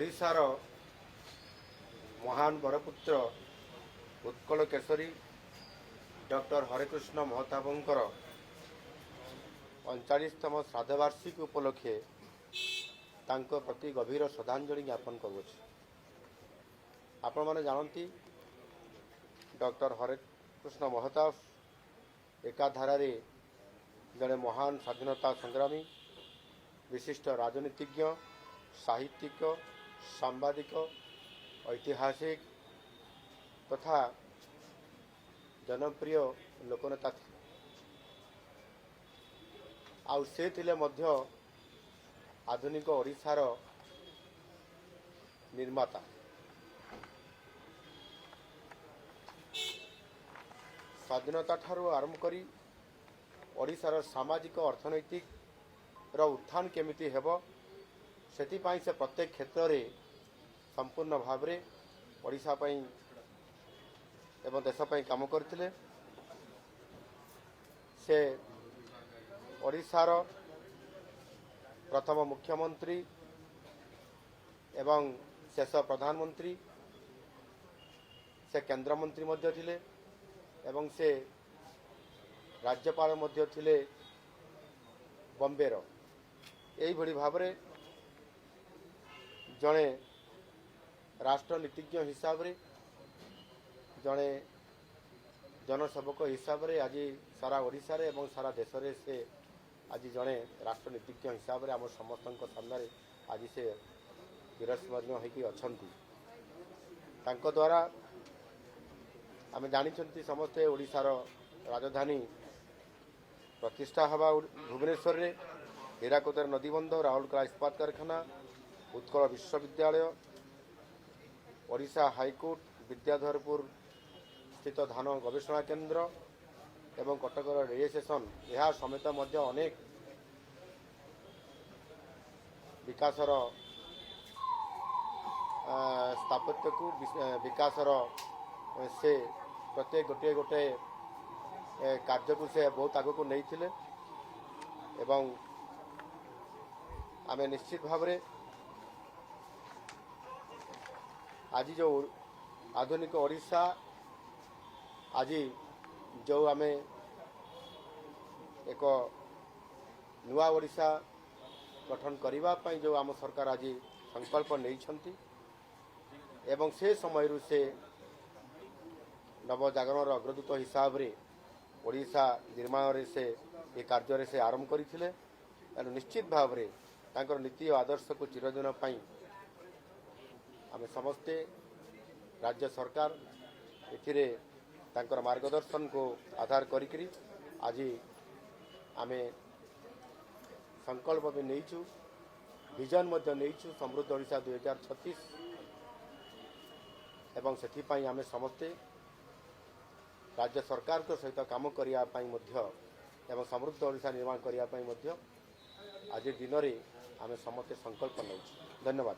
ओडिशार महान बरपुत्र उत्कल केशरी डॉक्टर हरेकृष्ण महताबंकर 39तम श्राद्धवार्षिकी उपलक्षे तांको प्रति गभीर श्रद्धांजलि ज्ञापन करुछि। आपण माने जानती डॉक्टर हरेकृष्ण महताब एकाधारा जड़े महान स्वाधीनता संग्रामी, विशिष्ट राजनीतिज्ञ, साहित्यिक, सांबादिक, ऐतिहासिक तथा जनप्रिय लोकनेता थे। आउ से थिले मध्य आधुनिक ओडिशार निर्माता। स्वाधीनता ठारू आरंभ करी ओडिशार सामाजिक अर्थनैतिक रो उत्थान केमिति हेबो सेतिपाई से प्रत्येक क्षेत्र रे संपूर्ण भाव रे ओडिशा पई एवं देश पई काम करथिले। से ओडिशार प्रथम मुख्यमंत्री एवं शेष प्रधानमंत्री, से केंद्र मंत्री मध्य थिले एवं से राज्यपाल मध्य थिले बॉम्बेर। एई भली भाबरे जड़े राष्ट्रनीतिज्ञ हिसाब रे, जड़े जनसेवक हिसाब रे आज सारा ओडिशा रे एवं सारा देश रे से आज जड़े राष्ट्रनीतिज्ञ हिसाब रे आम समस्त सामने आज से चिरस्मरणीय होगी अछंती। तांको द्वारा आम जानी समस्ते ओडिशार राजधानी प्रतिष्ठा हवा भुवनेश्वर रे, हीराकुदर नदीबंध, राउरकेला इस्पात कारखाना, उत्कल विश्वविद्यालय, ओडिशा हाईकोर्ट, विद्याधरपुर स्थित धान गवेषणा केन्द्र एवं कटकर रेलवे स्टेशन यह समेत मध्य अनेक विकासर स्थापत्य को विकासर से प्रत्येक गोटे गोटे कार्य को से बहुत आग को नहीं थिले। एवं आमे निश्चित भाव रे आज जो आधुनिक ओडिशा आज जो आमे एक नुआ ओडिशा गठन करिबा पई जो आम सरकार आज संकल्प नहीं एवं से समय से नवजागरण अग्रदूत हिसाब रे ओडिशा निर्माण रे से ये कार्य से आरंभ करथिले। एनु निश्चित भाव रे तांकर नीति और आदर्श को चिरदिन पाई आमे समस्ते राज्य सरकार एथिरे तांकर मार्गदर्शन को आधार करिकरी आज आमे संकल्प भी नहींचु, विजन मध्य नहींचु समृद्ध ओडिशा 2036 एवं सेथिपाई आमे समस्ते राज्य सरकार को सहित काम करिया पाई मध्य एवं समृद्ध ओडिशा निर्माण करिया पाई मध्य आज दिन रे आमे समस्ते संकल्प नहींचु। धन्यवाद।